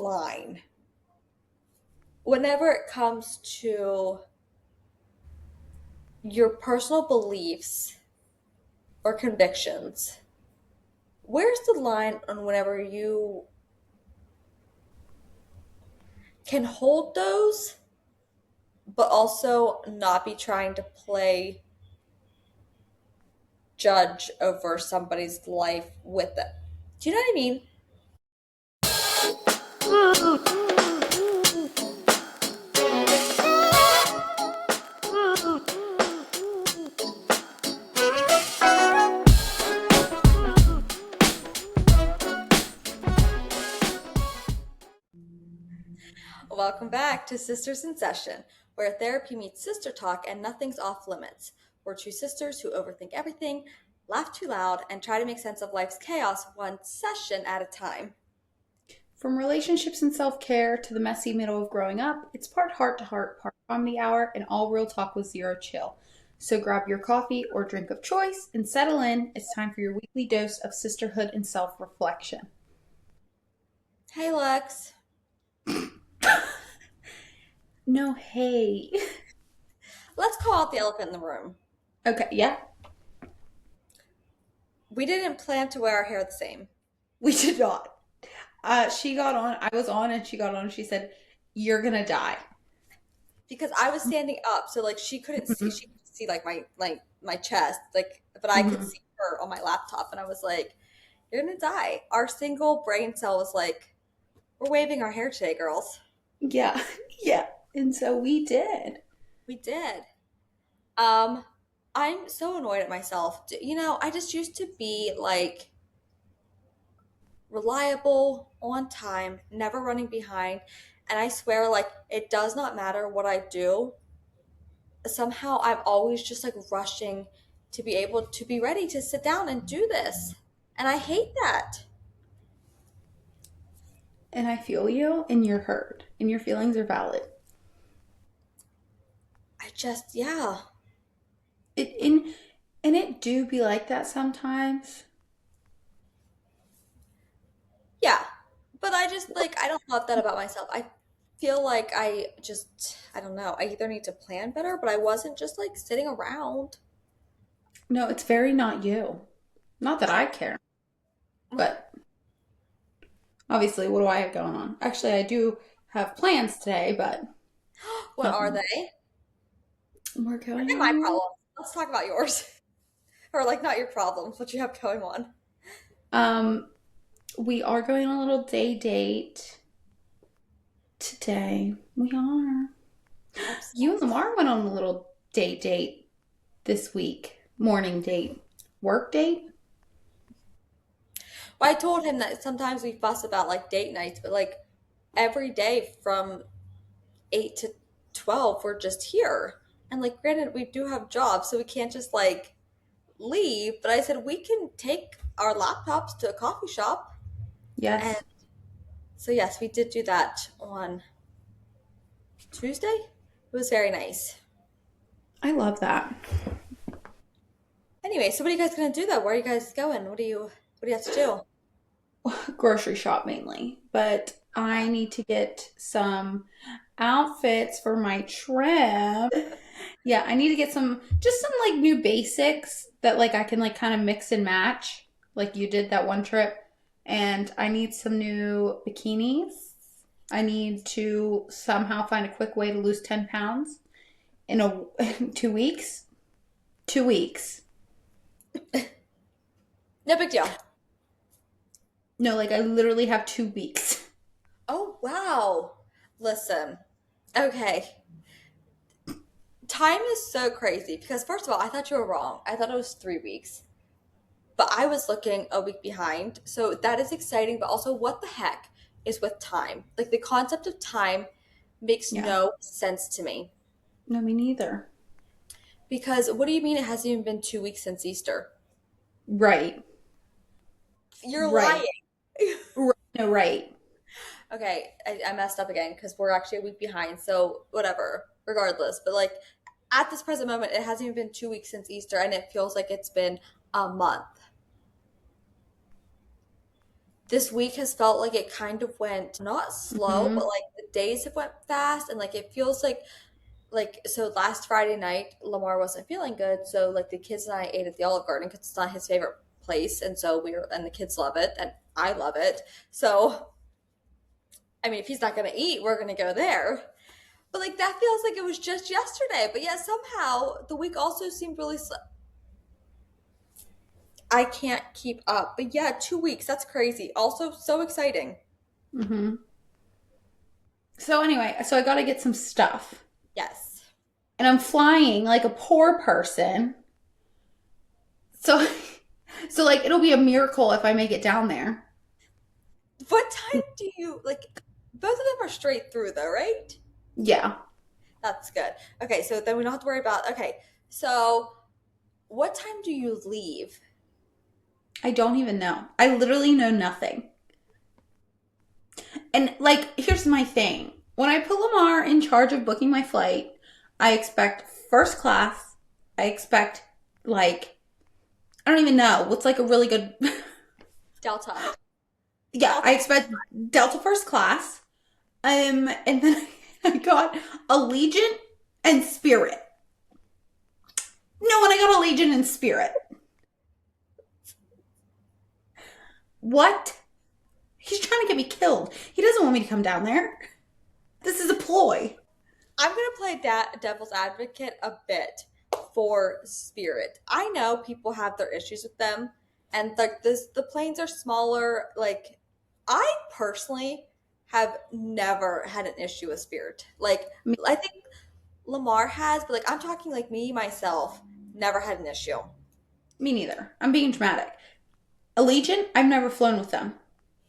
line whenever it comes to your personal beliefs or convictions? Where's the line on whenever you can hold those, but also not be trying to play judge over somebody's life with it? Do you know what I mean? Welcome back to Sisters in Session, where therapy meets sister talk and nothing's off limits. We're two sisters who overthink everything, laugh too loud, and try to make sense of life's chaos one session at a time. From relationships and self care to the messy middle of growing up, it's part heart to heart, part comedy hour, and all real talk with zero chill. So grab your coffee or drink of choice and settle in. It's time for your weekly dose of sisterhood and self reflection. Hey, Lex. No, hey. Let's call out the elephant in the room. Okay, yeah, We didn't plan to wear our hair the same we did not. She got on, I was on, and she got on, and she said, "You're gonna die." because I was standing up, so like she couldn't see. Mhm. She could see like my chest, like, but I could Mhm. see her on my laptop, and I was like, "You're gonna die." Our single brain cell was like, "We're waving our hair today, girls." Yeah, yeah. And so we did. We did. Um, I'm so annoyed at myself. I just used to be like reliable, on time, never running behind, and I swear, like, it does not matter what I do. Somehow I'm always just like rushing to be able to be ready to sit down and do this. And I hate that. And I feel you, and you're heard, and your feelings are valid. Yeah. It and it do be like that sometimes. Yeah. But I just like, I don't love that about myself. I feel like I don't know, I either need to plan better, but I wasn't just like sitting around. No, it's very not you. Not that I care, but obviously, what do I have going on? Actually, I do have plans today, but What are um, they? we're Are going they my on. problem? Let's talk about yours. Or like not your problems, what you have going on. Um, we are going on a little day date today. We are. You and Obsessed. Lamar went on a little day date this week. Morning date. Work date? Well, I told him that sometimes we fuss about like date nights, but like every day from 8 to 12 we're just here. And like granted we do have jobs, so we can't just like leave, but I said we can take our laptops to a coffee shop. And Yes. so yes, we did do that on Tuesday. It was very nice. I love that. Anyway, so what are you guys gonna do though? Where are you guys going? What do you have to do? Grocery shop mainly, but I need to get some outfits for my trip. Yeah, I need to get some like new basics that like I can like kind of mix and match like you did that one trip. And I need some new bikinis. I need to somehow find a quick way to lose 10 pounds in a 2 weeks. 2 weeks. No big deal. No, like I literally have 2 weeks. Oh wow. Listen. Okay. Time is so crazy because first of all, I thought you were wrong. I thought it was 3 weeks. But I was looking a week behind. So that is exciting, but also what the heck is with time? Like the concept of time makes Yeah. no sense to me. No, me neither. Because what do you mean it hasn't even been 2 weeks since Easter? Right. You're lying. Right. Right. No, right. Okay, I messed up again because we're actually a week behind. So whatever, regardless. But like at this present moment, it hasn't even been 2 weeks since Easter, and it feels like it's been a month. this week has felt like it kind of went not slow, Hmm. but like the days have went fast, and like it feels like so last Friday night Lamar wasn't feeling good, so like the kids and I ate at the Olive Garden because it's not his favorite place, and so we were and the kids love it and I love it. So I mean, if he's not gonna eat, we're gonna go there. But like that feels like it was just yesterday. But yet somehow the week also seemed really slow. I can't keep up. But yeah, 2 weeks. That's crazy. Also so exciting. Hmm. So anyway, so I got to get some stuff. Yes. And I'm flying like a poor person. So so like it'll be a miracle if I make it down there. What time do you like? Both of them are straight through though, right? Yeah. That's good. Okay, so then we don't have to worry about. Okay, so what time do you leave? I don't even know. I literally know nothing. And like here's my thing. When I put Lamar in charge of booking my flight, I expect first class. I expect like I don't even know what's like a really good Delta. yeah, Delta. I expect Delta first class. And then I got Allegiant and Spirit. No, and I got Allegiant and Spirit. What? He's trying to get me killed. He doesn't want me to come down there. This is a ploy. I'm gonna play devil's advocate a bit for Spirit. I know people have their issues with them, and the planes are smaller. Like, I personally have never had an issue with Spirit. Like, Me, I think Lamar has, but like I'm talking like me myself, never had an issue. me neither. I'm being dramatic. Allegiant, I've never flown with them.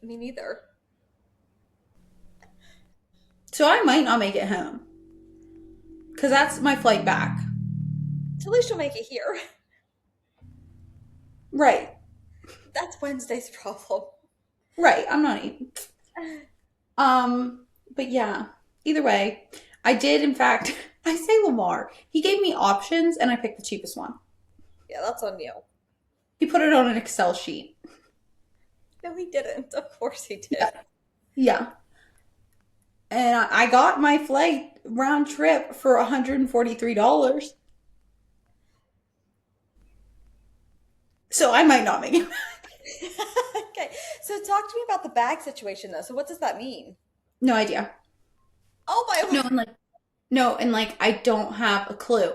Me neither. So I might not make it home. Because that's my flight back. So at least you'll make it here. Right. That's Wednesday's problem. Right. I'm not eating. But yeah. Either way, I did in fact I say Lamar. He gave me options and I picked the cheapest one. Yeah, that's on you. He put it on an Excel sheet. No, he didn't. Of course he did. Yeah. Yeah. And I got my flight round trip for $143. So I might not make it. Okay, so talk to me about the bag situation though. So what does that mean? No idea. Oh my No, word. and like no, and like I don't have a clue.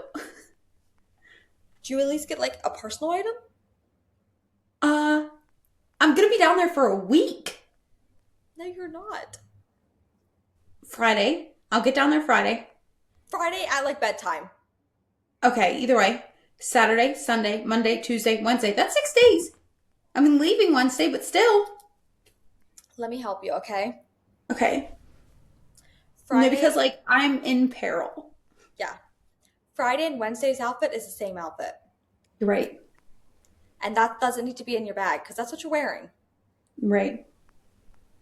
Do you at least get like a personal item? Uh, I'm gonna be down there for a week. No, you're not. Friday. I'll get down there Friday. Friday at like bedtime. Okay, either way. Saturday, Sunday, Monday, Tuesday, Wednesday. That's 6 days. I mean, leaving Wednesday, but still. Let me help you, okay? Okay. No, Friday, because like I'm in peril. yeah. Friday and Wednesday's outfit is the same outfit. You're right. And that doesn't need to be in your bag because that's what you're wearing. Right.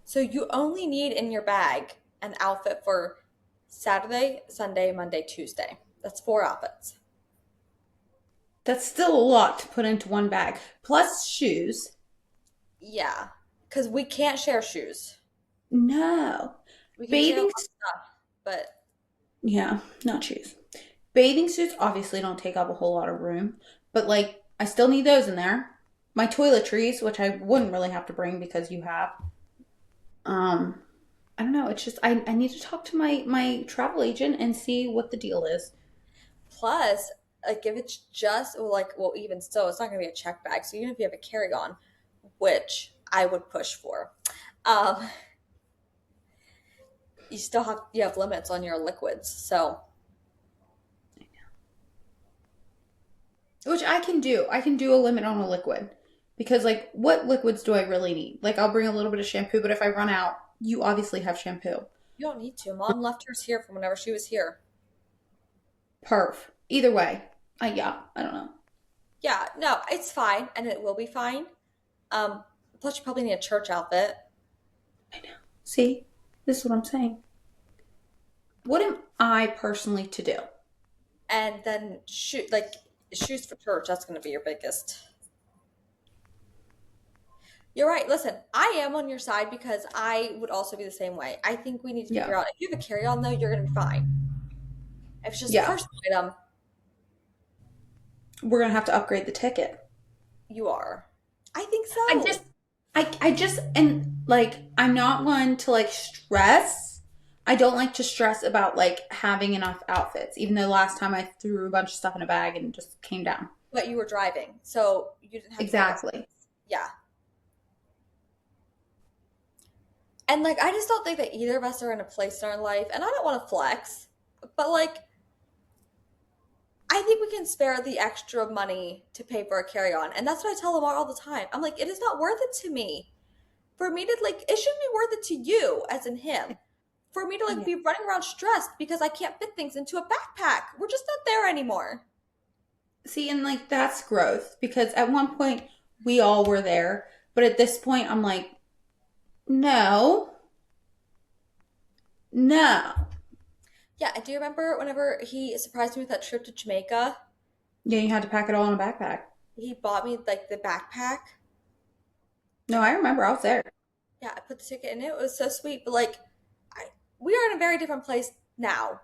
So you only need in your bag an outfit for Saturday, Sunday, Monday, Tuesday. That's 4 outfits. That's still a lot to put into one bag. Plus shoes. Yeah, because we can't share shoes. No. We can share a Bathing. lot of stuff, but Yeah, not shoes. Bathing suits obviously don't take up a whole lot of room, but like I still need those in there. My toiletries, which I wouldn't really have to bring because you have. Um, I don't know. It's just I need to talk to my travel agent and see what the deal is. plus, like if it's just well, even still, it's not going to be a check bag. So even if you have a carry on, which I would push for, um, you have limits on your liquids. So Which I can do. I can do a limit on a liquid. Because like what liquids do I really need? Like I'll bring a little bit of shampoo, but if I run out, you obviously have shampoo. you don't need to. Mom left hers here from whenever she was here. Perf. Either way. Yeah, I don't know. Yeah, no, it's fine, and it will be fine. Um, plus you probably need a church outfit, I know. See? This is what I'm saying. What am I personally to do? and then shoes for church. That's going to be your biggest. You're right. Listen, I am on your side because I would also be the same way. I think we need to Yeah. figure out if you have a carry-on though, you're gonna be fine. If it's just a Yeah. personal item, We're gonna have to upgrade the ticket. you are. I think I so. just I just and like I'm not one to like stress. I don't like to stress about like having enough outfits, even though last time I threw a bunch of stuff in a bag and just came down. But you were driving, so you didn't have to think about Exactly. things. Yeah. And like I just don't think that either of us are in a place in our life, and I don't want to flex, but like I think we can spare the extra money to pay for a carry-on. And that's what I tell Lamar all the time. I'm like, it is not worth it to me. For me to like, it shouldn't be worth it to you, as in him. For me to like Yeah. be running around stressed because I can't fit things into a backpack. We're just not there anymore. See, and like that's growth because at one point we all were there, but at this point I'm like, no, no. Yeah, and do you remember whenever he surprised me with that trip to Jamaica? Yeah, you had to pack it all in a backpack. He bought me like the backpack. No, I remember I was there. Yeah, I put the ticket in it. It was so sweet, but like I, we are in a very different place now.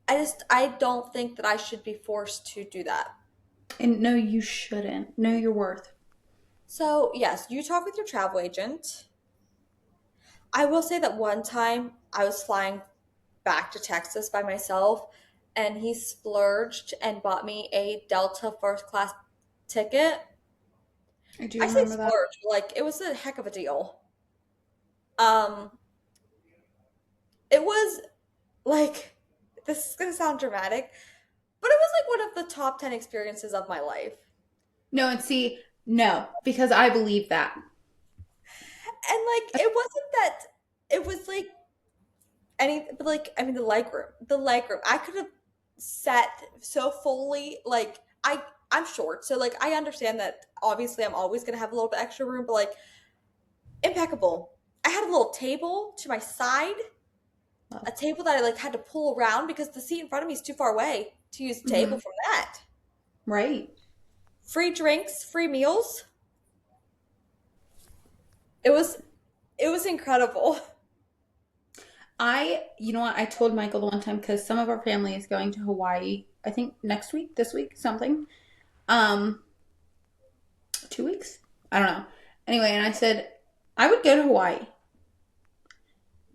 I don't think that I should be forced to do that. And no, you shouldn't. Know your worth. So, yes, you talk with your travel agent. I will say that one time I was flying back to Texas by myself and he splurged and bought me a Delta first class ticket. I do I say remember that. splurge, like it was a heck of a deal. Um, it was like this is gonna sound dramatic, but it was like one of the top 10 experiences of my life. No, and see, no, because I believe that. And like it wasn't that it was like any but like I mean the leg room I could have sat so fully like I'm short so like I understand that obviously I'm always gonna have a little bit extra room but like impeccable. I had a little table to my side, a table that I like had to pull around because the seat in front of me is too far away to use the table Hmm. from that. Right. Free drinks, free meals. It was incredible. You know what? I told Michael the one time because some of our family is going to Hawaii. I think next week, this week, something. Um, 2 weeks. I don't know. Anyway, and I said I would go to Hawaii,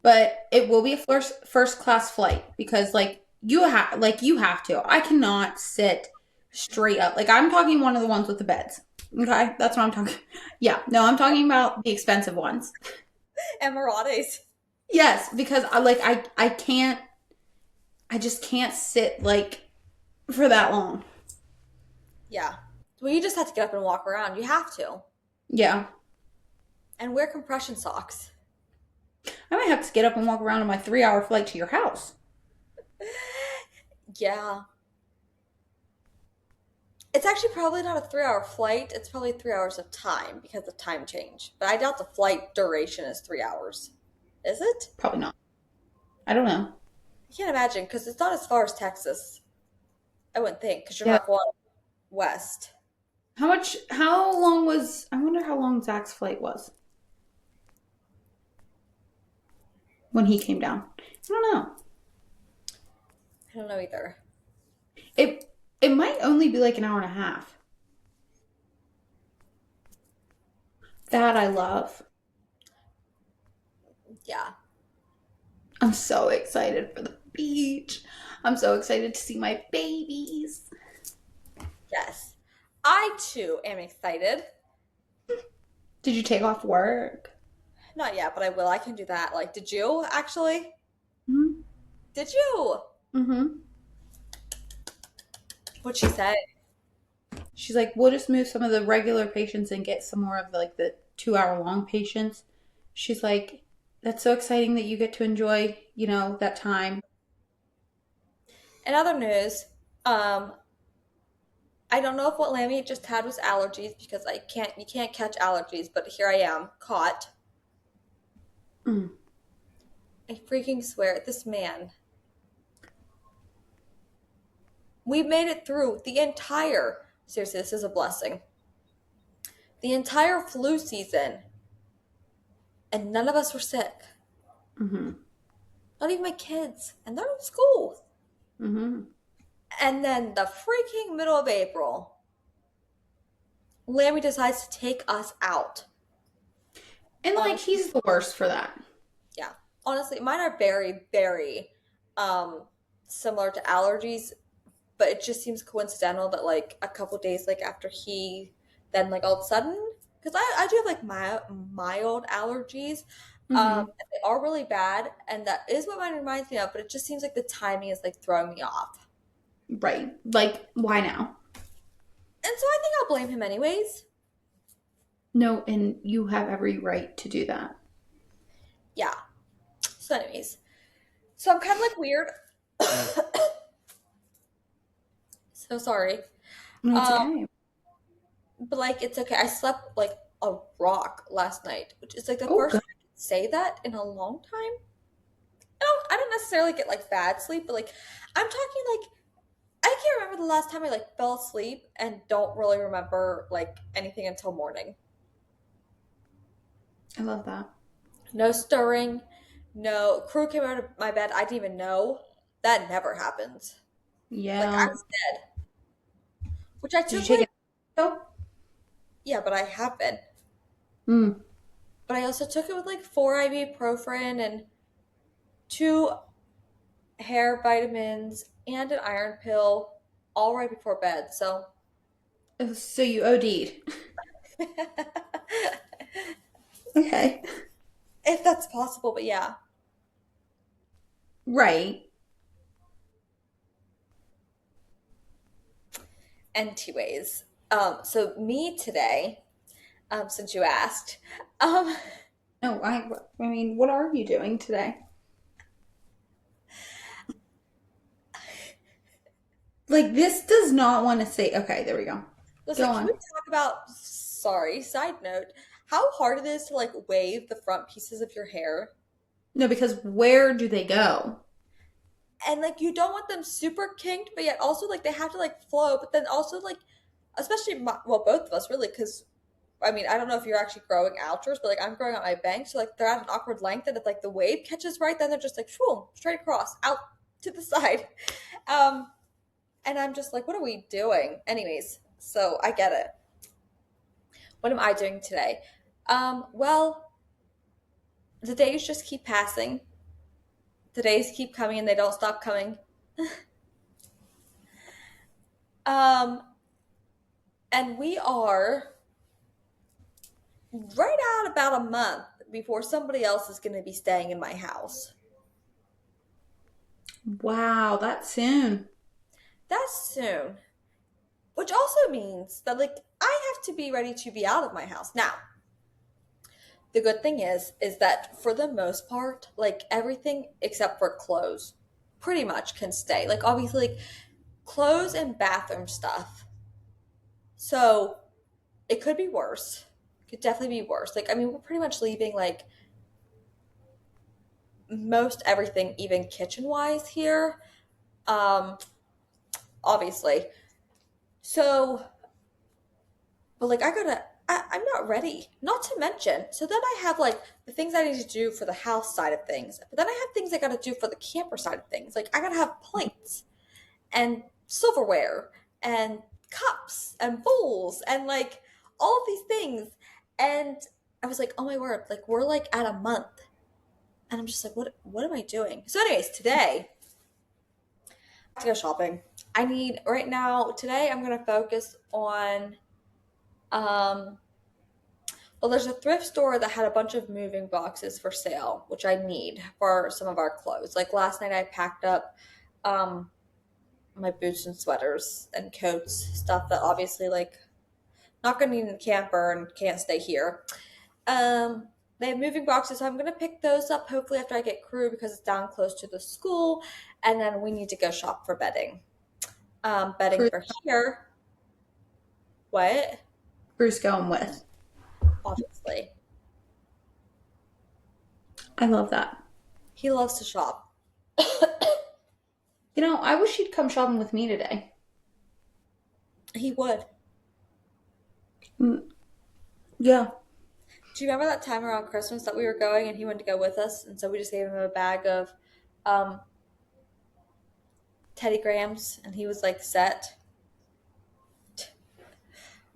but it will be a first class flight because you have to. I cannot sit straight up. Like I'm talking one of the ones with the beds. Okay, that's what I'm talking. Yeah, no, I'm talking about the expensive ones. Emirates. Yes, because I can't. I just can't sit like for that long. Yeah. Well, you just have to get up and walk around. You have to. Yeah, And wear compression socks. I might have to get up and walk around on my 3 hour flight to your house. Yeah. It's actually probably not a 3 hour flight. It's probably 3 hours of time because of time change. But I doubt the flight duration is 3 hours. Is it? Probably not. I don't know. I can't imagine because it's not as far as Texas. I wouldn't think because you're Yeah. not going west. How much? How long was? I wonder how long Zach's flight was when he came down. I don't know. I don't know either. It might only be like an hour and a half. That I love. Yeah. I'm so excited for the beach. I'm so excited to see my babies. Yes. I too am excited. Did you take off work? Not yet, but I will. I can do that. Like, did you actually? Mm-hmm. Did you? Mm-hmm. What'd she say? She's like, we'll just move some of the regular patients and get some more of like the 2 hour long patients. She's like, that's so exciting that you get to enjoy, that time. In other news, I don't know if what Lammy just had was allergies because you can't catch allergies, but here I am, caught. Mm. I freaking swear, this man. We made it through seriously, this is a blessing. the entire flu season, and none of us were sick. Mm-hmm. Not even my kids, and they're in school. Mm-hmm. And then the freaking middle of April, Lammy decides to take us out. And like Honestly, he's the worst for that. yeah. Honestly, mine are very, very um similar to allergies, but it just seems coincidental that like a couple days like after he then like all of a sudden, because I do have like mild allergies, Mm-hmm. and they are really bad, and that is what mine reminds me of, but it just seems like the timing is like throwing me off. Right. Like, why now? And so I think I'll blame him anyways. No, and you have every right to do that. Yeah. So anyways, so I'm kind of like weird. So sorry. No, it's Um, okay. but like it's okay. I slept like a rock last night, which is like the Oh, first good. time I can say that in a long time. I don't necessarily get like bad sleep, but like I'm talking like I can't remember the last time I like fell asleep and don't really remember like anything until morning. I love that. No stirring, no crew came out of my bed. I didn't even know. That never happens. Like I Yeah. was dead, which I Did you took take like it? Oh. yeah, but I have been. Mm. But I also took it with like 4 ibuprofen and 2 hair vitamins and an iron pill all right before bed. So Oh, so you OD'd. Okay. if that's possible, but yeah. Right. Anyways, so me today, since you asked, um, No, I mean, what are you doing today? Like, this does not want to say, okay, there we go. Go listen, can we on. talk about, sorry, side note, how hard it is to like wave the front pieces of your hair? No, because where do they go? And like you don't want them super kinked, but yet also like they have to like flow, but then also like, especially well, both of us really, because I mean, I don't know if you're actually growing out yours, but like I'm growing out my bangs, so like they're at an awkward length, and if like the wave catches right, then they're just like, shoo, straight across, out to the side. Um, and I'm just like, what are we doing? Anyways, so I get it. What am I doing today? Well, the days just keep passing. The days keep coming and they don't stop coming. Um, and we are right out about a month before somebody else is going to be staying in my house. Wow, that soon. That's soon. Which also means that like I have to be ready to be out of my house. Now, the good thing is that for the most part, like everything except for clothes pretty much can stay. Like obviously like clothes and bathroom stuff. So, it could be worse. Could definitely be worse. Like I mean, we're pretty much leaving like most everything even kitchen-wise here. Um obviously. So, but like I'm not ready. Not to mention, so then I have like the things I need to do for the house side of things. But then I have things I gotta do for the camper side of things. Like I gotta have plates and silverware and cups and bowls and like all of these things. And I was like, oh my word, like we're like at a month. And I'm just like, what am I doing? So anyways, today I have to go shopping. I need right now, today I'm gonna focus on um well, there's a thrift store that had a bunch of moving boxes for sale, which I need for some of our clothes. Like last night, I packed up um, my boots and sweaters and coats, stuff that obviously like not gonna need in the camper and can't stay here. They have moving boxes, so I'm gonna pick those up hopefully after I get crew because it's down close to the school, and then we need to go shop for bedding. Bedding Bruce, for here. What? Bruce going with. Obviously, I love that. he loves to shop. You know, I wish you'd come shopping with me today. He would. Mm, Yeah. Do you remember that time around Christmas that we were going and he wanted to go with us? And so we just gave him a bag of um, Teddy Grahams and he was like set.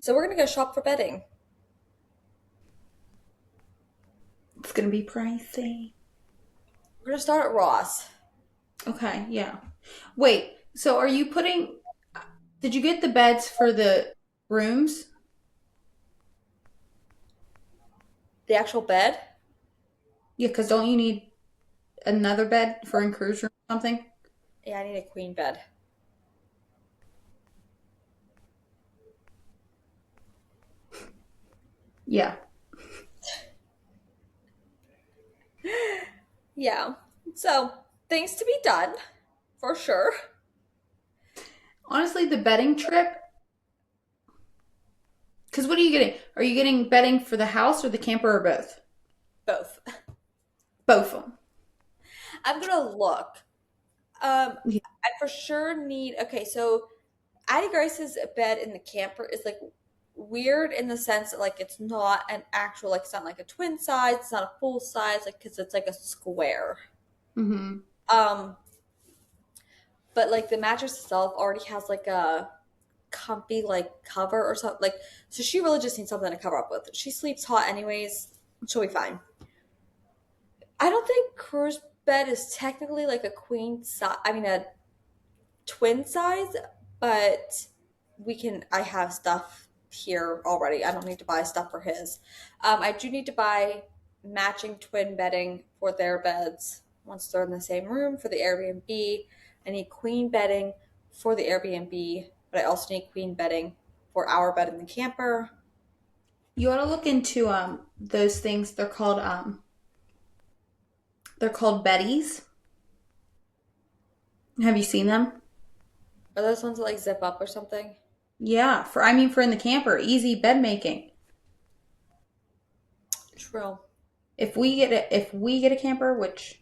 So we're going to go shop for bedding. It's gonna be pricey. We're going to start at Ross. Okay, yeah. Wait, so are you putting, did you get the beds for the rooms? The actual bed? Yeah, because don't you need another bed for in cruise room or something? Yeah, I need a queen bed. Yeah. Yeah. So things to be done for sure. Honestly, the bedding trip, because what are you getting? Are you getting bedding for the house or the camper or both? Both. Both of them. I'm going to look. Yeah. I for sure need. Okay, so Addie Grace's bed in the camper is like weird in the sense that like it's not an actual like it's not like a twin size, it's not a full size, like because it's like a square. Mm-hmm. Um, but like the mattress itself already has like a comfy like cover or something. Like so, she really just needs something to cover up with. She sleeps hot anyways. She'll be fine. I don't think Crew's bed is technically like a queen size. I mean a twin size, but we can. I have stuff here already. I don't need to buy stuff for his. I do need to buy matching twin bedding for their beds once they're in the same room for the Airbnb. I need queen bedding for the Airbnb, but I also need queen bedding for our bed in the camper. You ought to look into those things. They're called Betties. Have you seen them? Are those ones that like zip up or something? Yeah, for in the camper, easy bed making. True. If we get a camper, which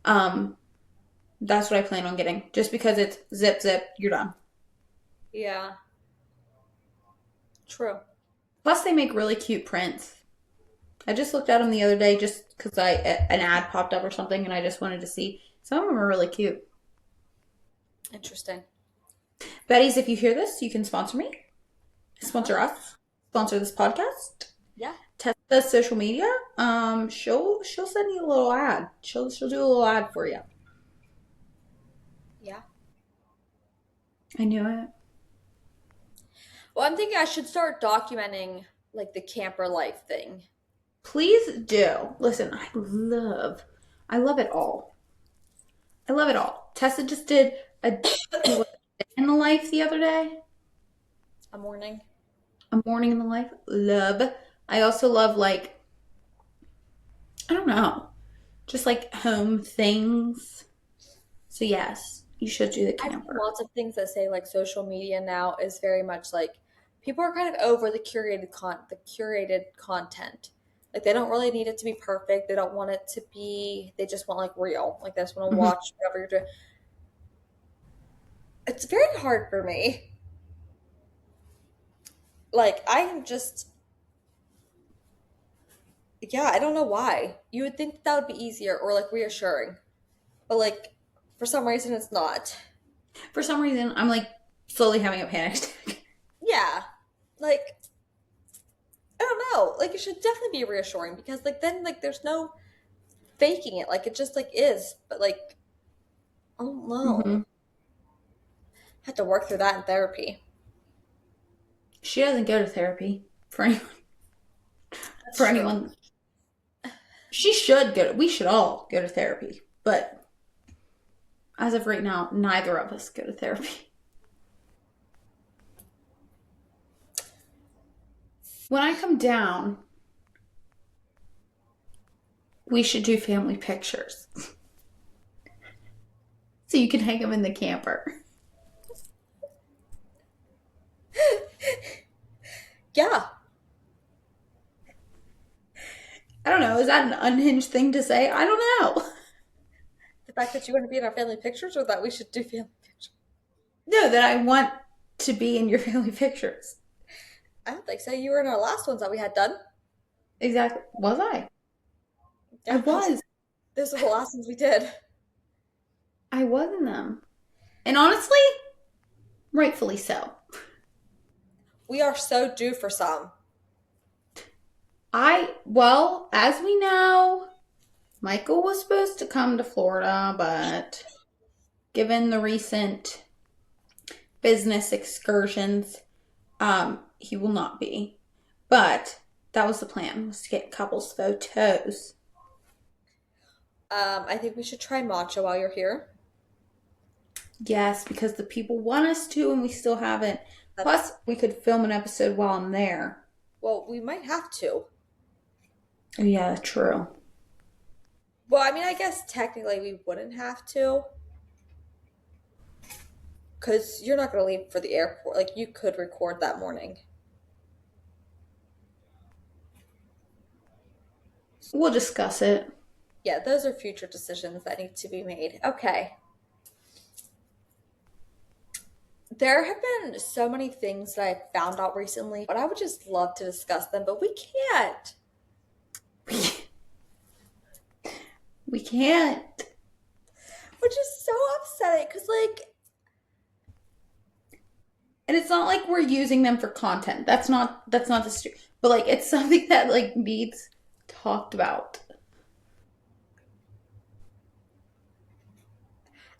um that's what I plan on getting, just because it's zip zip, you're done. Yeah. True. Plus, they make really cute prints. I just looked at them the other day just because an ad popped up or something, and I just wanted to see. Some of them are really cute. Interesting. Betty's, if you hear this, you can sponsor me, sponsor us, sponsor this podcast. Yeah. Test the social media. She'll send you a little ad. She'll do a little ad for you. Yeah. I knew it. Well, I'm thinking I should start documenting like the camper life thing. Please do. Listen, I love it all. I love it all. Tessa just did a day in the life the other day. A morning. A morning in the life. Love. I also love like I don't know, just like home things. So yes, you should do the I've seen camper. lots of things that say like social media now is very much like people are kind of over the curated content. Like they don't really need it to be perfect. They don't want it to be. They just want like real. Like they just want to Mhm. watch whatever you're doing. It's very hard for me. Like I am just yeah. I don't know why. You would think that would be easier or like reassuring, but like for some reason it's not. For some reason, I'm like slowly having a panic attack. Yeah. Like I don't know. Like it should definitely be reassuring because like then like there's no faking it. Like it just like is. But like I don't know. Hmm. Had to work through that in therapy. She doesn't go to therapy for anyone. That's For true. anyone, she should go. We should all go to therapy, but as of right now, neither of us go to therapy. When I come down, we should do family pictures so you can hang them in the camper. Yeah. I don't know. Is that an unhinged thing to say? I don't know. The fact that you want to be in our family pictures or that we should do family pictures. No, that I want to be in your family pictures. I don't think so. You were in our last ones that we had done. Exactly. Was I? I Yeah, was. those are the last ones we did. I was in them. And honestly, rightfully so. We are so due for some. Well, as we know, Michael was supposed to come to Florida, but given the recent business excursions, he will not be. But that was the plan, was to get couples photos. I think we should try matcha while you're here. Yes, because the people want us to, and we still haven't. That's Plus, we could film an episode while I'm there. well, we might have to. Oh, yeah, true. Well, I mean, I guess technically we wouldn't have to, because you're not going to leave for the airport. Like, you could record that morning. We'll discuss it. Yeah, those are future decisions that need to be made. Okay. There have been so many things that I've found out recently, but I would just love to discuss them, but we can't. We can't. Which is so upsetting because, like, And it's not like we're using them for content. That's not but like it's something that like needs talked about.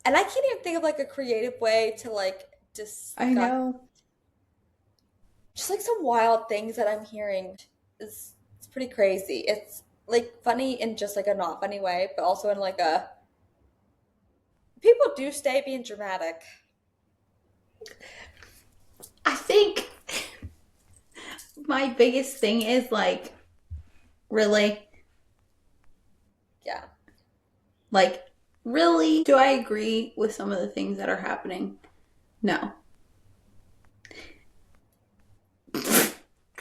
and I can't even think of like a creative way to like I discuss know. just like some wild things that I'm hearing. It's pretty crazy. It's like funny in just like a not funny way, but also in like a people do stay being dramatic. I think my biggest thing is like really Yeah. like really do I agree with some of the things that are happening? No.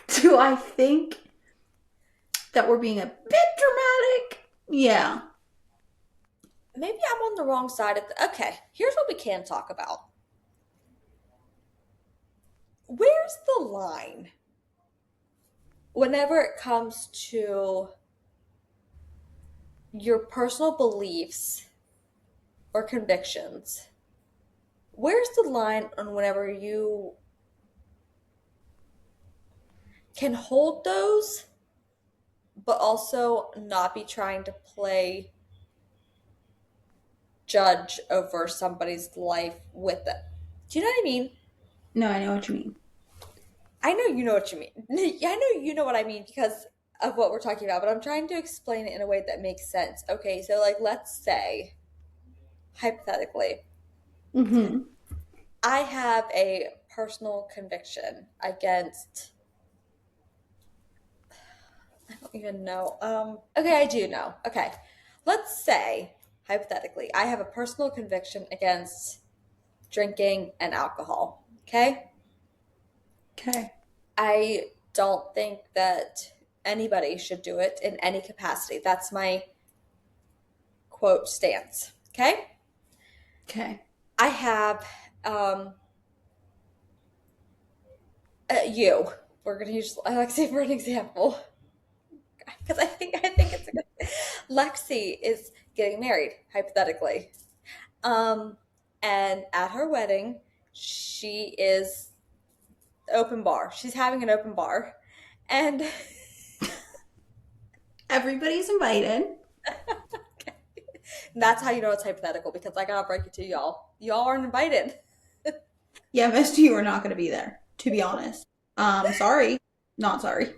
Do I think that we're being a bit dramatic? Yeah. Maybe I'm on the wrong side of okay, here's what we can talk about. Where's the line whenever it comes to your personal beliefs or convictions? Where's the line on whenever you can hold those, but also not be trying to play judge over somebody's life with it? Do you know what I mean? No, I know what you mean. I know you know what you mean. I know you know what I mean because of what we're talking about, but I'm trying to explain it in a way that makes sense. Okay, so like let's say, hypothetically, Mm-hmm. I have a personal conviction against I don't even know. Okay, I do know. Okay. Let's say, hypothetically, I have a personal conviction against drinking and alcohol. Okay? Okay. I don't think that anybody should do it in any capacity. That's my quote stance. Okay? Okay. I have you. We're gonna use Alexi for an example because I think it's a good. Lexi is getting married, hypothetically. Um, and at her wedding, she is open bar. She's having an open bar. And Everybody's invited. that's how you know it's hypothetical because I gotta break it to y'all. Y'all aren't invited. Yeah, most of you are not going to be there, to be honest. Sorry. Not sorry.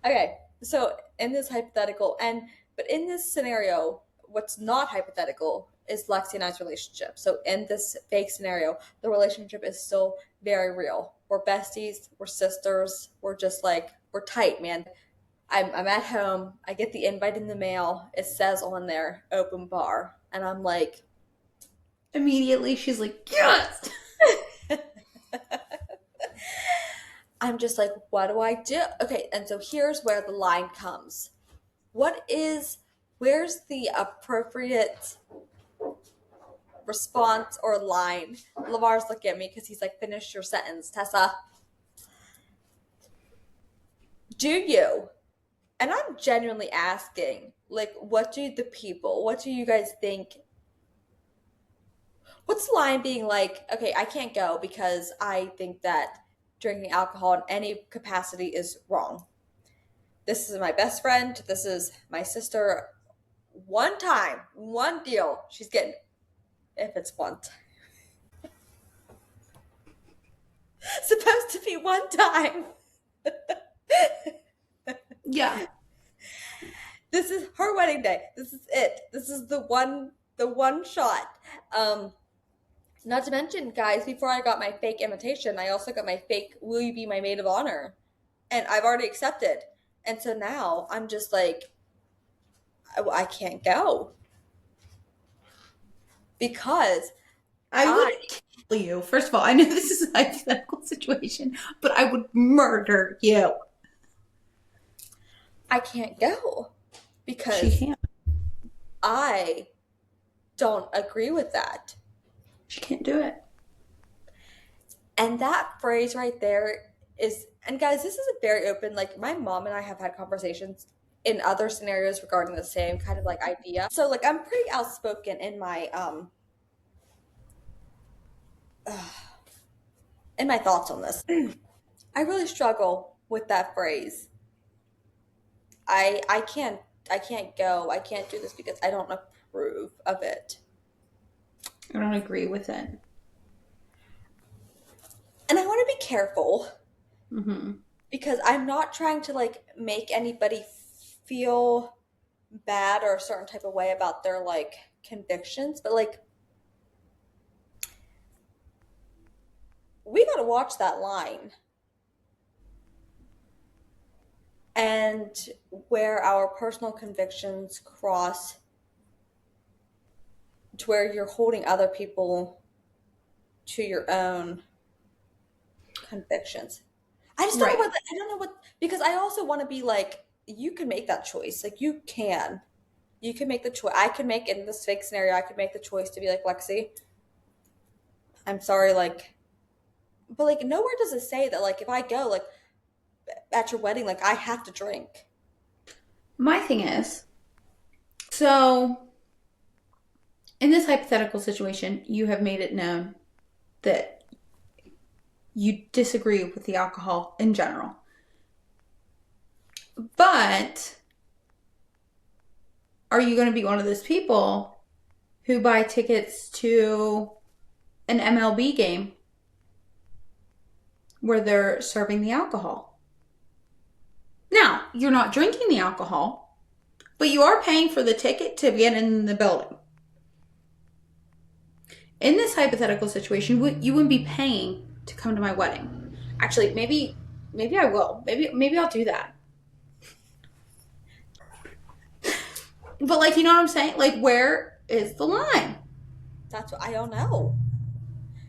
Okay, so in this hypothetical, but in this scenario, what's not hypothetical is Lexi and I's relationship. So in this fake scenario, the relationship is still very real. We're besties, we're sisters, we're just like we're tight, man. I'm at home. I get the invite in the mail. It says on there open bar, and I'm like, Immediately, she's like, yes! I'm just like, what do I do? Okay, and so here's where the line comes. Where's the appropriate response or line? Lamar's looking at me because he's like, finish your sentence, Tessa. Do you? And I'm genuinely asking, like, what do you guys think? What's the line being like, okay, I can't go because I think that drinking alcohol in any capacity is wrong. This is my best friend. This is my sister. One time, one deal. She's getting, if it's one time, supposed to be one time. Yeah. This is her wedding day. This is it. This is the one shot. Um, Not to mention, guys, before I got my fake invitation, I also got my fake "Will you be my maid of honor?" and I've already accepted. And so now I'm just like, I can't go because I I would kill you. First of all, I know this is a hypothetical situation, but I would murder you. I can't go She because can't. I don't agree with that. She can't do it. And that phrase right there is, and guys, this is a very open, like my mom and I have had conversations in other scenarios regarding the same kind of like idea. So like I'm pretty outspoken in my thoughts on this. I really struggle with that phrase. I can't I can't go. I can't do this because I don't approve of it. I don't agree with it. And I want to be careful Hmm. because I'm not trying to like make anybody feel bad or a certain type of way about their like convictions, but like we got to watch that line and where our personal convictions cross to where you're holding other people to your own convictions. I just don't know Right. what I don't know what because I also want to be like you can make that choice. Like you can make the choice. I could make in this fake scenario. I could make the choice to be like Lexi. I'm sorry, like, but like nowhere does it say that like if I go like at your wedding, like I have to drink. My thing is, so in this hypothetical situation, you have made it known that you disagree with the alcohol in general. But are you going to be one of those people who buy tickets to an MLB game where they're serving the alcohol? Now, you're not drinking the alcohol, but you are paying for the ticket to get in the building. In this hypothetical situation, you wouldn't be paying to come to my wedding. Actually, maybe I will. Maybe I'll do that. But like, you know what I'm saying? Like, where is the line? That's what I don't know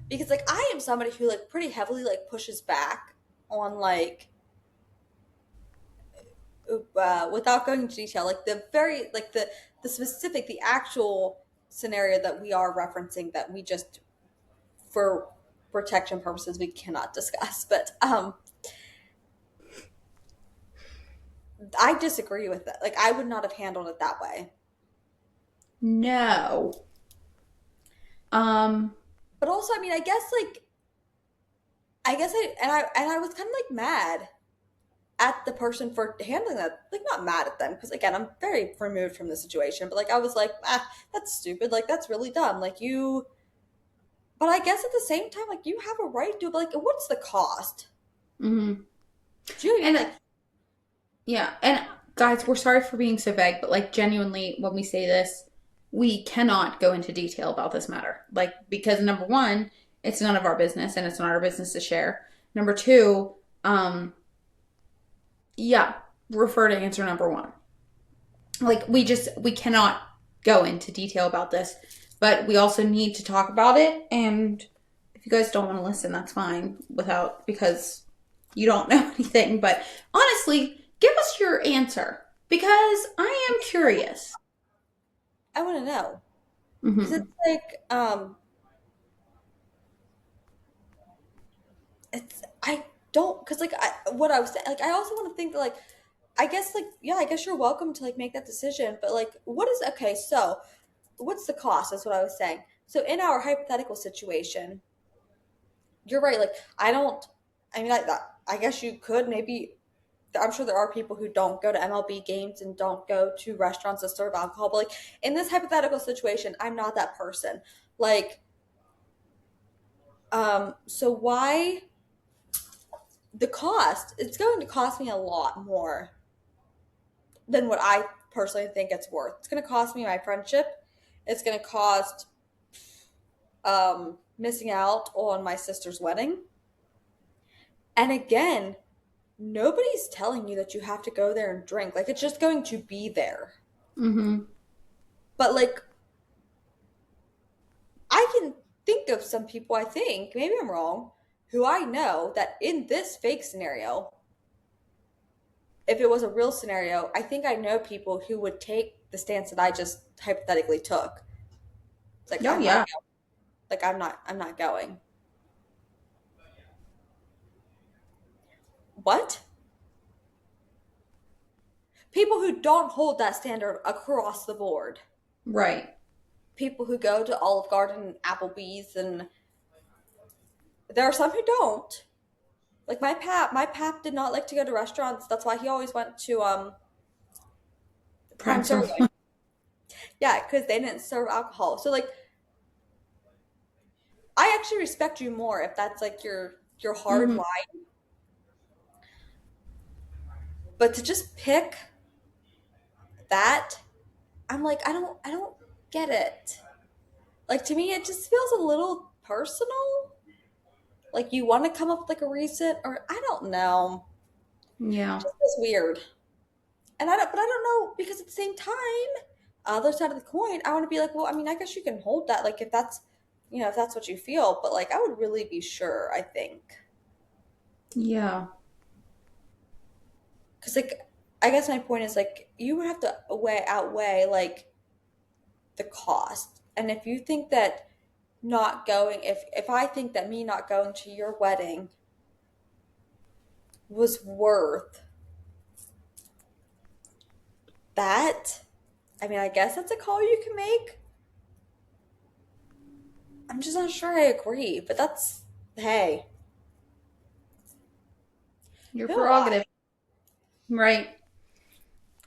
because like I am somebody who like pretty heavily like pushes back on like without going into detail, like the very like the specific the actual scenario that we are referencing that we just for protection purposes we cannot discuss. But I disagree with that. Like I would not have handled it that way. No. Um, But also, I mean, I was kind of like mad at the person for handling that. Like not mad at them because again, I'm very removed from the situation. But like I was like, that's stupid. Like that's really dumb. Like you. But I guess at the same time, like you have a right to. But like, what's the cost? mhm. Do you know what I mean? And Like, yeah, and guys, we're sorry for being so vague, but like genuinely, when we say this, we cannot go into detail about this matter. Like, because number one, it's none of our business and it's not our business to share. Number two, um, yeah, refer to answer number one. Like, we cannot go into detail about this, but we also need to talk about it. And if you guys don't want to listen, that's fine because you don't know anything. But honestly, give us your answer because I am curious. I want to know because Hmm. it's like it's I don't, because like what I was saying, like I also want to think that like I guess like yeah, I guess you're welcome to like make that decision, but like what is okay? So what's the cost? That's what I was saying. So in our hypothetical situation, you're right. Like I don't. I mean, I guess you could maybe. I'm sure there are people who don't go to MLB games and don't go to restaurants that serve alcohol. But like in this hypothetical situation, I'm not that person. Like, so why the cost? It's going to cost me a lot more than what I personally think it's worth. It's going to cost me my friendship. It's going to cost missing out on my sister's wedding. And again, nobody's telling you that you have to go there and drink. Like it's just going to be there. Mm-hmm. But like I can think of some people, I think, maybe I'm wrong, who I know that in this fake scenario, if it was a real scenario, I think I know people who would take the stance that I just hypothetically took. It's like Oh I'm not yeah. going. Like I'm not going. What? People who don't hold that standard across the board. Right. People who go to Olive Garden and Applebee's, and there are some who don't. Like my pap did not like to go to restaurants. That's why he always went to Prime Prime Sirloin. Sirloin. Yeah, because they didn't serve alcohol. So like I actually respect you more if that's like your hard Mm-hmm. line. But to just pick that, I'm like, I don't get it. Like to me it just feels a little personal. Like you want to come up with like a reason or I don't know. It Yeah. just feels weird. And I don't know because at the same time, other side of the coin, I want to be like, well, I mean, I guess you can hold that, like if that's, if that's what you feel. But like, I would really be sure. I think Yeah. because like, I guess my point is like you would have to outweigh like the cost, and if you think that not going, if I think that me not going to your wedding was worth that, I mean, I guess that's a call you can make. I'm just not sure I agree, but that's hey. Your Who am I? prerogative. Right.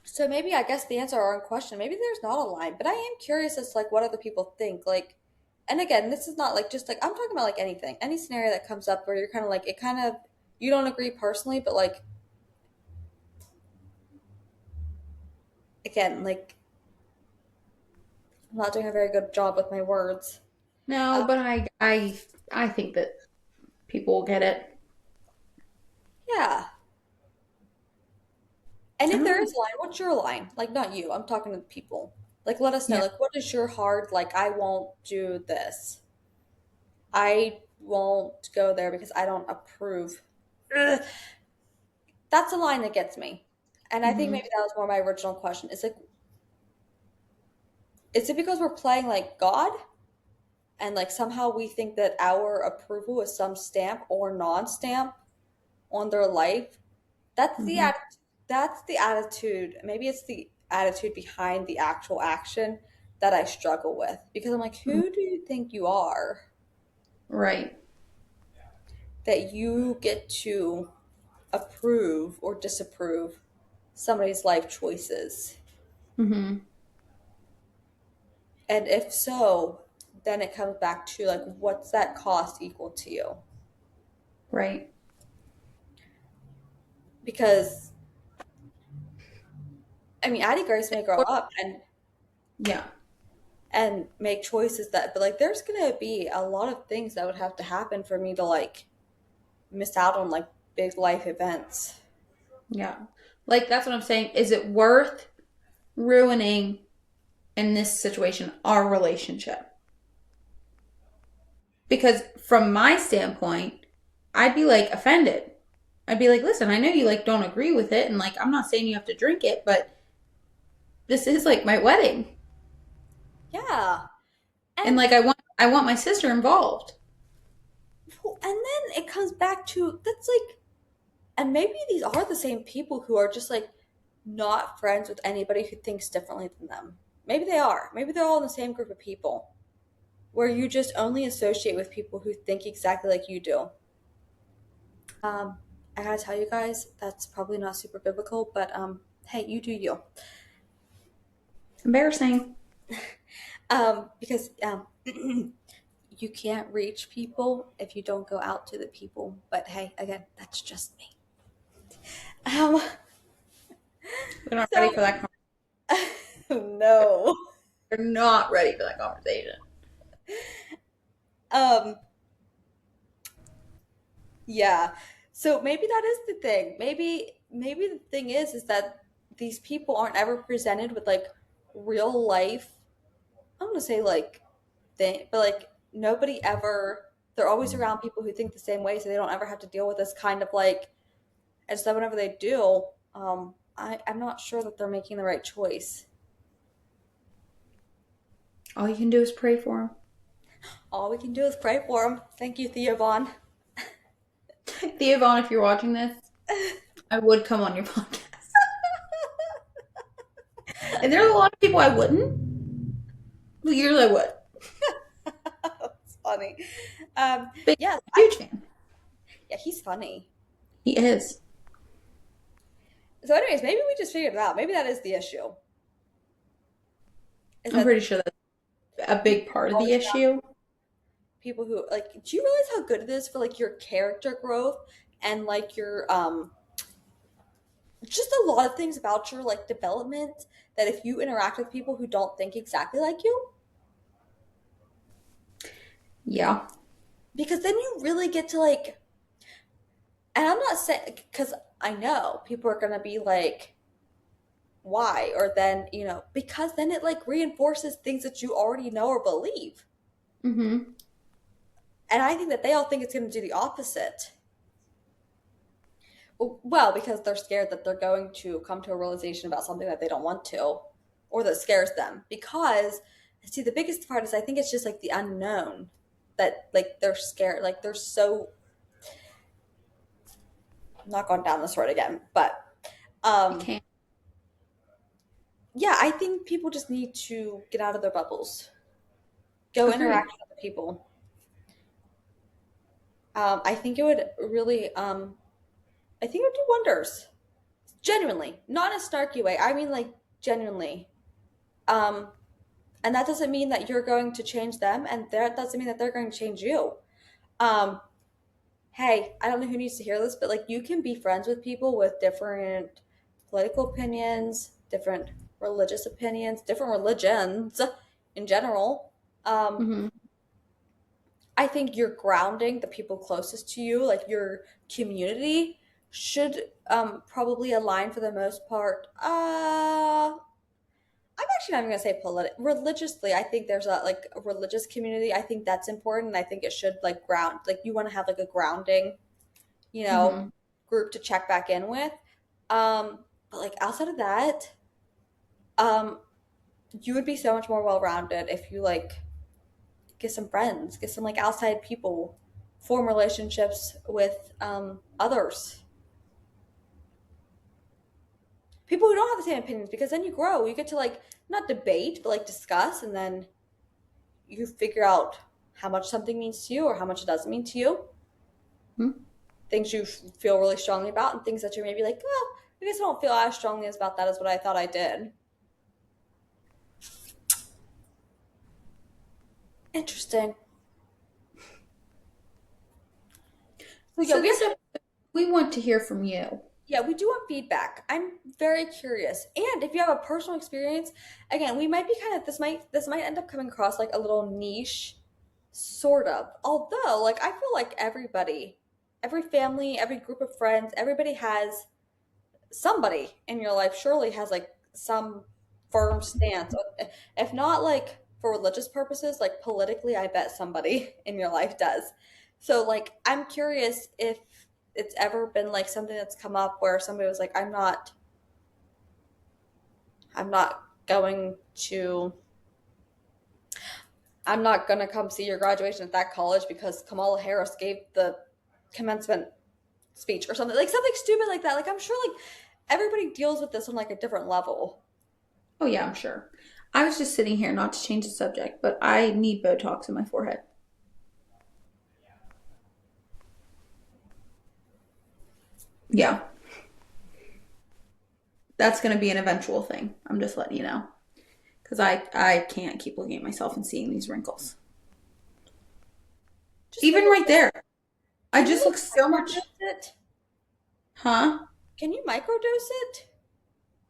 So maybe I guess the answer to our own question, maybe there's not a line, but I am curious as to like what other people think. Like, and again, this is not like just like I'm talking about like anything, any scenario that comes up where you're kind of like it kind of you don't agree personally, but like again, like I'm not doing a very good job with my words. No, Uh, but I think that people will get it. yeah, and I if don't there know. is a line, what's your line? Like not you, I'm talking to the people. Like let us know. Yeah. Like what is your hard? Like I won't do this. I won't go there because I don't approve. Ugh. That's a line that gets me. And I think Mm-hmm. maybe that was more my original question. It's like, is it because we're playing like God and like somehow we think that our approval is some stamp or non-stamp on their life? That's the Mm-hmm. attitude. That's the attitude. Maybe it's the attitude behind the actual action that I struggle with because I'm like, Mm-hmm. who do you think you are Right. that you get to approve or disapprove somebody's life choices? Mm-hmm. And if so, then it comes back to like, what's that cost equal to you? Right. Because I mean, Addie Grace may grow up Yeah. and make choices that, but like, there's gonna be a lot of things that would have to happen for me to like miss out on like big life events. Yeah. Like that's what I'm saying. Is it worth ruining in this situation our relationship? Because from my standpoint, I'd be like offended. I'd be like, listen, I know you like don't agree with it, and like I'm not saying you have to drink it, but this is like my wedding. Yeah, And and like I want my sister involved. and then it comes back to that's like. And maybe these are the same people who are just like not friends with anybody who thinks differently than them. Maybe they are. Maybe they're all in the same group of people where you just only associate with people who think exactly like you do. I gotta tell you guys, that's probably not super biblical, but hey, you do you. Embarrassing. Because you can't reach people if you don't go out to the people. But hey, again, that's just me. Um, We're not ready so for that. no. We're not ready for that conversation. Um, yeah. So maybe that is the thing. Maybe the thing is that these people aren't ever presented with like real life. I'm gonna say like thing, but like nobody ever. They're always around people who think the same way, so they don't ever have to deal with this kind of like. And so whenever they do, I'm not sure that they're making the right choice. All you can do is pray for All we can do is pray for them. Thank you, Thea Vaughn. him. Thea Vaughn, if you're watching this, I would come on your podcast. And there are a lot of people I wouldn't. But yours I would. That's funny. Big, Yeah, huge fan. yeah, he's funny. He is. So, anyways, maybe we just figured it out. Maybe that is the issue. Is I'm that pretty sure that's a big part of the always around issue. people who like? Do you realize how good it is for like your character growth and like your just a lot of things about your like development that if you interact with people who don't think exactly like you, Yeah. because then you really get to like, and I'm not saying because I know people are gonna be like, why? Or then, because then it like reinforces things that you already know or believe. Mm-hmm. And I think that they all think it's gonna do the opposite. Well, because they're scared that they're going to come to a realization about something that they don't want to, or that scares them. Because, see, the biggest part is I think it's just like the unknown that like they're scared, like they're so. I'm not going down this road again, but I um, can't. yeah, I think people just need to get out of their bubbles, go Agreed. interact with other people. I think it would really, I think it would do wonders. Genuinely, not in a snarky way. I mean, like genuinely. Um, and that doesn't mean that you're going to change them, and that doesn't mean that they're going to change you. Um, hey, I don't know who needs to hear this, but like you can be friends with people with different political opinions, different religious opinions, different religions in general. Um, Mm-hmm. I think your grounding, the people closest to you, like your community, should probably align for the most part. I'm actually not even gonna say religiously. I think there's a like a religious community. I think that's important. I think it should like ground, like you want to have like a grounding, you know, Mm-hmm. group to check back in with. But like outside of that, um, you would be so much more well rounded if you like get some friends, get some like outside people, form relationships with others, people who don't have the same opinions, because then you grow. You get to like not debate, but like discuss, and then you figure out how much something means to you or how much it doesn't mean to you. Things you feel really strongly about, and things that you're maybe like, oh, I guess I don't feel as strongly about that as what I thought I did. Interesting. So yeah, So this episode, we want to hear from you. we do want feedback. I'm very curious. And if you have a personal experience, again, we might be kind of this might end up coming across like a little niche, sort of. Although, like I feel like everybody, every family, every group of friends, everybody has somebody in your life surely has like some firm stance. If not like for religious purposes, like politically, I bet somebody in your life does. So like I'm curious if it's ever been like something that's come up where somebody was like, I'm not going to I'm not gonna come see your graduation at that college because Kamala Harris gave the commencement speech or something, like something stupid like that. Like I'm sure like everybody deals with this on like a different level. Oh yeah, I'm sure. I was just sitting here, not to change the subject, but I need Botox in my forehead. Yeah, that's going to be an eventual thing. I'm just letting you know. Because I can't keep looking at myself and seeing these wrinkles. Just Even right microdose. there. I Can you just look so like much. microdose it? Huh? Can you microdose it?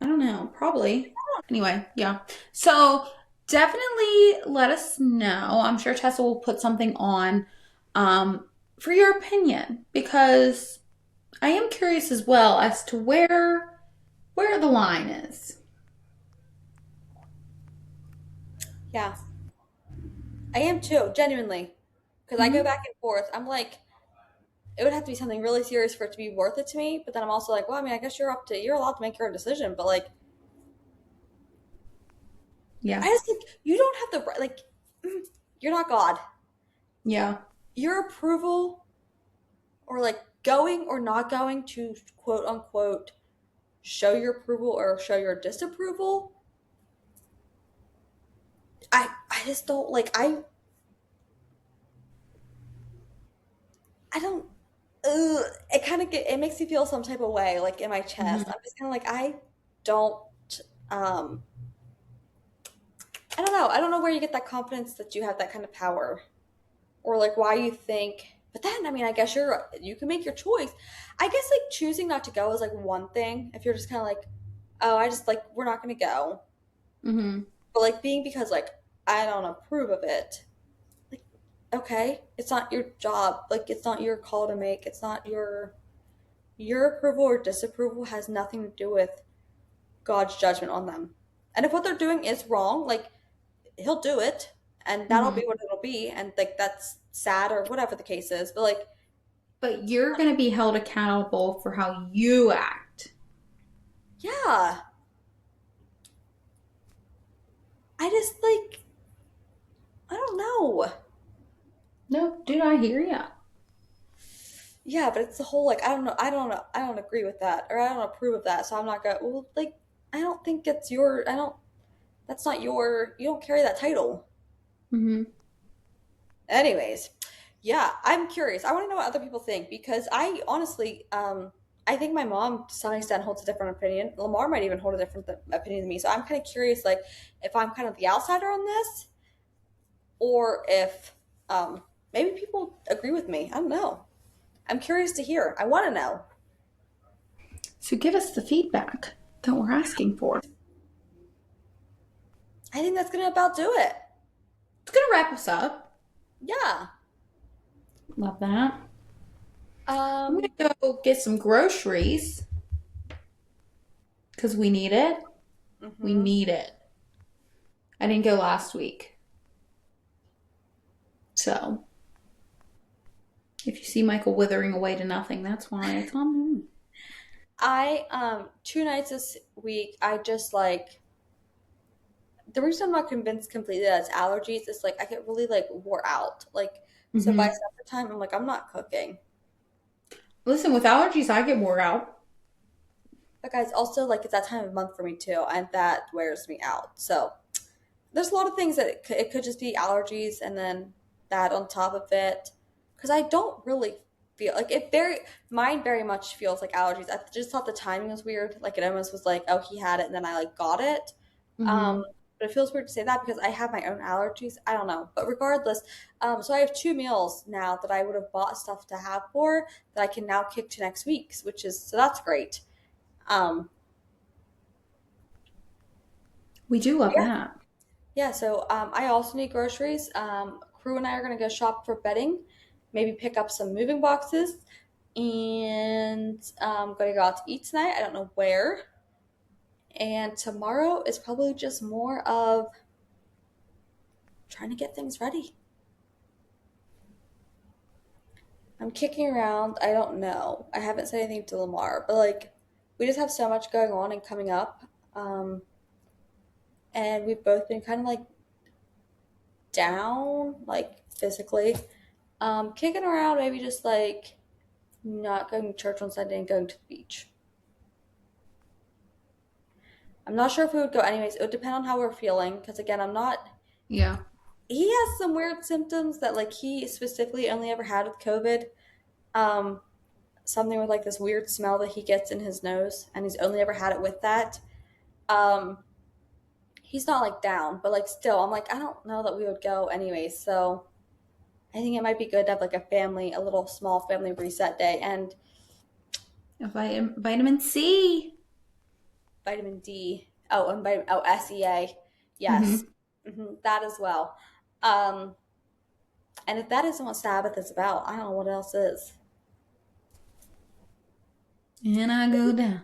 I don't know. Probably. Anyway, yeah. So definitely let us know. I'm sure Tessa will put something on for your opinion because I am curious as well as to where the line is. Yeah, I am too, genuinely. Because I go Hmm. back and forth. I'm like, it would have to be something really serious for it to be worth it to me. But then I'm also like, well, I mean, I guess you're allowed to make your own decision. But like, Yeah. I just think you don't have the right, like, you're not God. Yeah. Your approval or like going or not going to quote unquote show your approval or show your disapproval. I just don't like I don't it kind of get it makes me feel some type of way like in my chest. Hmm. I'm just kind of like I don't um I don't know. I don't know where you get that confidence that you have that kind of power or like why you think but then I mean I guess you can make your choice. I guess like choosing not to go is like one thing if you're just kind of like oh I just like we're not going to go. Hmm. But like being because like I don't approve of it. Like okay, it's not your job. Like it's not your call to make. It's not your approval or disapproval has nothing to do with God's judgment on them. And if what they're doing is wrong, like he'll do it and that'll Hmm. be what it'll be and like that's sad or whatever the case is. But like But you're going to be held accountable for how you act. yeah, I just like I don't know. No, dude, I hear ya. Yeah, but it's the whole like I don't agree with that or I don't approve of that. So I'm not gonna well like I don't think it's your I don't that's not your you don't carry that title. Hmm. Anyways, yeah, I'm curious. I want to know what other people think because I honestly, I think my mom to some extent holds a different opinion. Lamar might even hold a different opinion than me. So I'm kind of curious, like, if I'm kind of the outsider on this, or if maybe people agree with me. I don't know. I'm curious to hear. I want to know. So give us the feedback that we're asking for. I think that's gonna about do it. It's going to wrap us up. Yeah. Love that. I'm Um. going to go get some groceries because we need it. We Mhm. need it. I didn't go last week. So if you see Michael withering away to nothing, that's why it's on me. I 2 nights this week. I just like the reason I'm not convinced completely that it's allergies is like I get really like wore out. Like so by Hmm. supper time I'm like I'm not cooking. Listen, with allergies, I get wore out. But guys, also like it's that time of month for me too, and that wears me out. So there's a lot of things that it could just be allergies, and then that on top of it, because I don't really feel like it very mine very much feels like allergies. I just thought the timing was weird. Like it almost was like oh he had it and then I like got it. Um, Hmm. but it feels weird to say that because I have my own allergies. I don't know. But regardless, so I have 2 meals now that I would have bought stuff to have for that I can now kick to next week's, which is so that's great. Um, We do love yeah, that. yeah. So I also need groceries. Crew and I are gonna go shop for bedding, maybe pick up some moving boxes, and gonna go out to eat tonight. I don't know where. And tomorrow is probably just more of trying to get things ready. I'm kicking around. I don't know. I haven't said anything to Lamar, but like we just have so much going on and coming up. Um, and we've both been kind of like down, like physically. Kicking around, maybe just like not going to church on Sunday and going to the beach. I'm not sure if we would go anyways. It would depend on how we're feeling. Because again, I'm not. Yeah. He has some weird symptoms that like he specifically only ever had with COVID. Um, Something with like this weird smell that he gets in his nose, and he's only ever had it with that. Um, he's not like down, but like still, I'm like I don't know that we would go anyways. So I think it might be good to have like a little small family reset day, and Vitamin C. vitamin D. Oh, and SEA. Mm-hmm. Yes, that as well. Um, and if that isn't what Sabbath is about, I don't know what else is. And I go down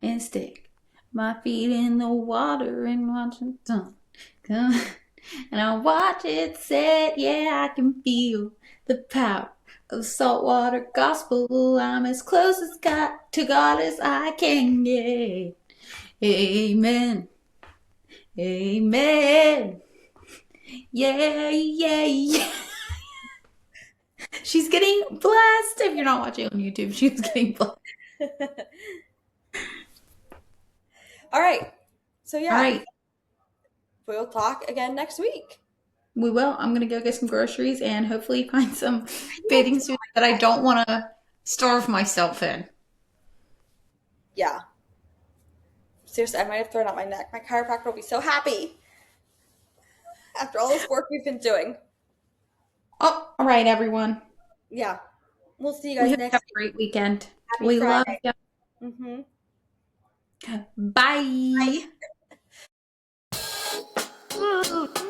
and stick my feet in the water and watch the sun come. And I watch it set. Yeah, I can feel the power of the saltwater gospel. I'm as close as to God as I can get. Amen. Amen. Yeah, yeah, yeah. She's getting blessed. If you're not watching on YouTube, she's getting blessed. All right. So yeah, All right. we'll talk again next week. We will. I'm going to go get some groceries and hopefully find some bathing suits that I don't want to starve myself in. Yeah. Seriously, I might have thrown out my neck. My chiropractor will be so happy after all this work we've been doing. Oh, all right, everyone. Yeah. We'll see you We guys hope you next have a week. great weekend. Happy We love Friday. you. Mm-hmm. Bye. Bye.